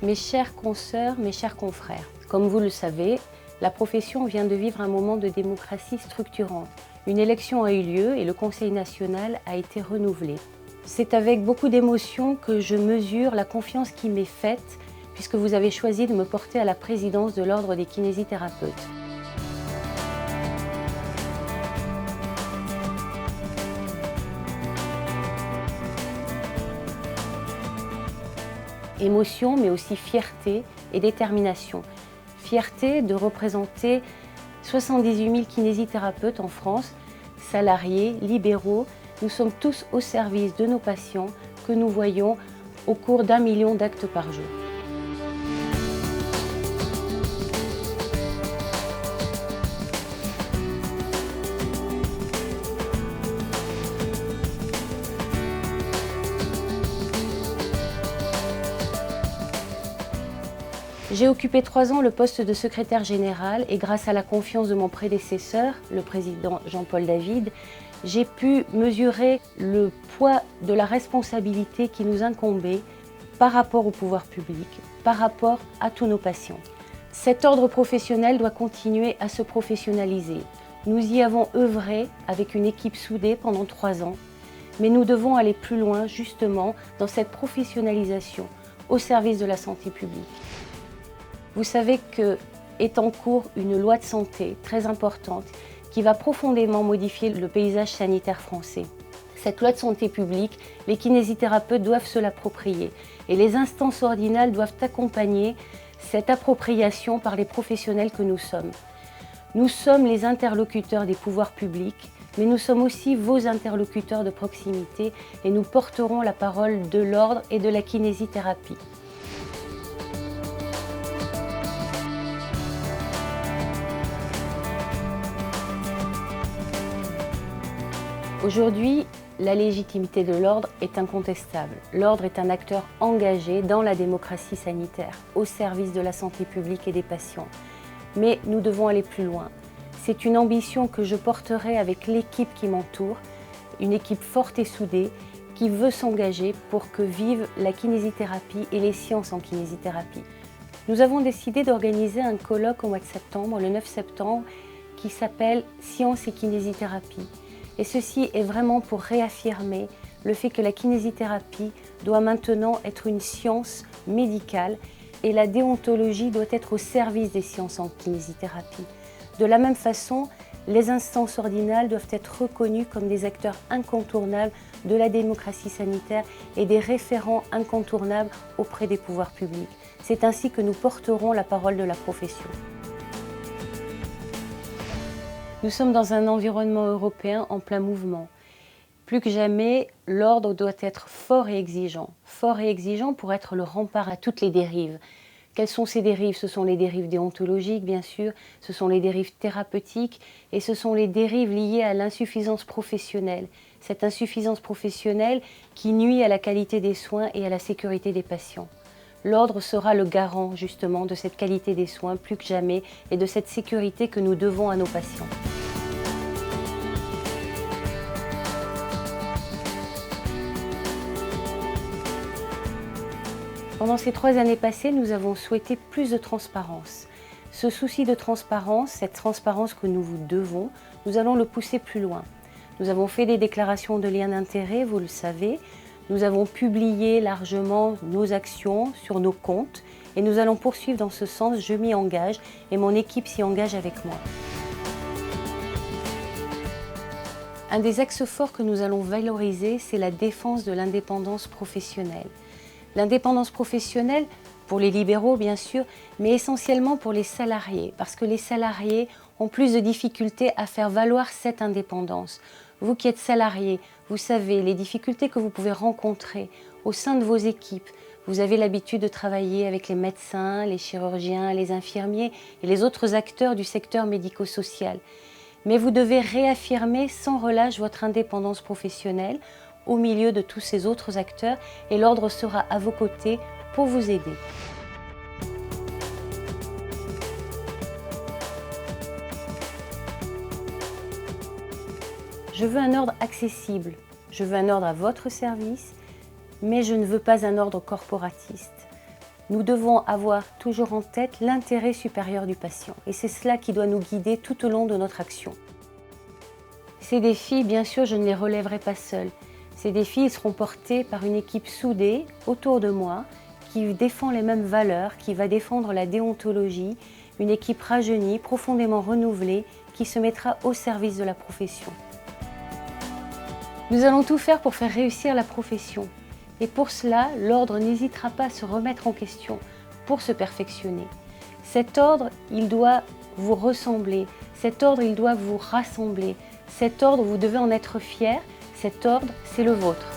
Mes chères consoeurs, mes chers confrères, comme vous le savez, la profession vient de vivre un moment de démocratie structurante. Une élection a eu lieu et le Conseil national a été renouvelé. C'est avec beaucoup d'émotion que je mesure la confiance qui m'est faite puisque vous avez choisi de me porter à la présidence de l'Ordre des kinésithérapeutes. Émotion, mais aussi fierté et détermination. Fierté de représenter 78 000 kinésithérapeutes en France, salariés, libéraux. Nous sommes tous au service de nos patients que nous voyons au cours d'1 million d'actes par jour. J'ai occupé 3 ans le poste de secrétaire général et grâce à la confiance de mon prédécesseur, le président Jean-Paul David, j'ai pu mesurer le poids de la responsabilité qui nous incombait par rapport au pouvoir public, par rapport à tous nos patients. Cet ordre professionnel doit continuer à se professionnaliser. Nous y avons œuvré avec une équipe soudée pendant 3 ans, mais nous devons aller plus loin justement dans cette professionnalisation au service de la santé publique. Vous savez qu'est en cours une loi de santé très importante qui va profondément modifier le paysage sanitaire français. Cette loi de santé publique, les kinésithérapeutes doivent se l'approprier et les instances ordinales doivent accompagner cette appropriation par les professionnels que nous sommes. Nous sommes les interlocuteurs des pouvoirs publics, mais nous sommes aussi vos interlocuteurs de proximité et nous porterons la parole de l'ordre et de la kinésithérapie. Aujourd'hui, la légitimité de l'ordre est incontestable. L'ordre est un acteur engagé dans la démocratie sanitaire, au service de la santé publique et des patients. Mais nous devons aller plus loin. C'est une ambition que je porterai avec l'équipe qui m'entoure, une équipe forte et soudée qui veut s'engager pour que vive la kinésithérapie et les sciences en kinésithérapie. Nous avons décidé d'organiser un colloque au mois de septembre, le 9 septembre, qui s'appelle « Sciences et kinésithérapie ». Et ceci est vraiment pour réaffirmer le fait que la kinésithérapie doit maintenant être une science médicale et la déontologie doit être au service des sciences en kinésithérapie. De la même façon, les instances ordinales doivent être reconnues comme des acteurs incontournables de la démocratie sanitaire et des référents incontournables auprès des pouvoirs publics. C'est ainsi que nous porterons la parole de la profession. Nous sommes dans un environnement européen en plein mouvement. Plus que jamais, l'ordre doit être fort et exigeant pour être le rempart à toutes les dérives. Quelles sont ces dérives? Ce sont les dérives déontologiques, bien sûr, ce sont les dérives thérapeutiques et ce sont les dérives liées à l'insuffisance professionnelle. Cette insuffisance professionnelle qui nuit à la qualité des soins et à la sécurité des patients. L'ordre sera le garant justement de cette qualité des soins plus que jamais et de cette sécurité que nous devons à nos patients. Pendant ces 3 années passées, nous avons souhaité plus de transparence. Ce souci de transparence, cette transparence que nous vous devons, nous allons le pousser plus loin. Nous avons fait des déclarations de liens d'intérêt, vous le savez. Nous avons publié largement nos actions sur nos comptes et nous allons poursuivre dans ce sens. Je m'y engage et mon équipe s'y engage avec moi. Un des axes forts que nous allons valoriser, c'est la défense de l'indépendance professionnelle. L'indépendance professionnelle pour les libéraux bien sûr, mais essentiellement pour les salariés, parce que les salariés ont plus de difficultés à faire valoir cette indépendance. Vous qui êtes salariés, vous savez les difficultés que vous pouvez rencontrer au sein de vos équipes. Vous avez l'habitude de travailler avec les médecins, les chirurgiens, les infirmiers et les autres acteurs du secteur médico-social. Mais vous devez réaffirmer sans relâche votre indépendance professionnelle au milieu de tous ces autres acteurs et l'ordre sera à vos côtés pour vous aider. Je veux un ordre accessible, je veux un ordre à votre service, mais je ne veux pas un ordre corporatiste. Nous devons avoir toujours en tête l'intérêt supérieur du patient et c'est cela qui doit nous guider tout au long de notre action. Ces défis, bien sûr, je ne les relèverai pas seule. Ces défis ils seront portés par une équipe soudée autour de moi qui défend les mêmes valeurs, qui va défendre la déontologie, une équipe rajeunie, profondément renouvelée, qui se mettra au service de la profession. Nous allons tout faire pour faire réussir la profession. Et pour cela, l'ordre n'hésitera pas à se remettre en question pour se perfectionner. Cet ordre, il doit vous ressembler. Cet ordre, il doit vous rassembler. Cet ordre, vous devez en être fier. Cet ordre, c'est le vôtre.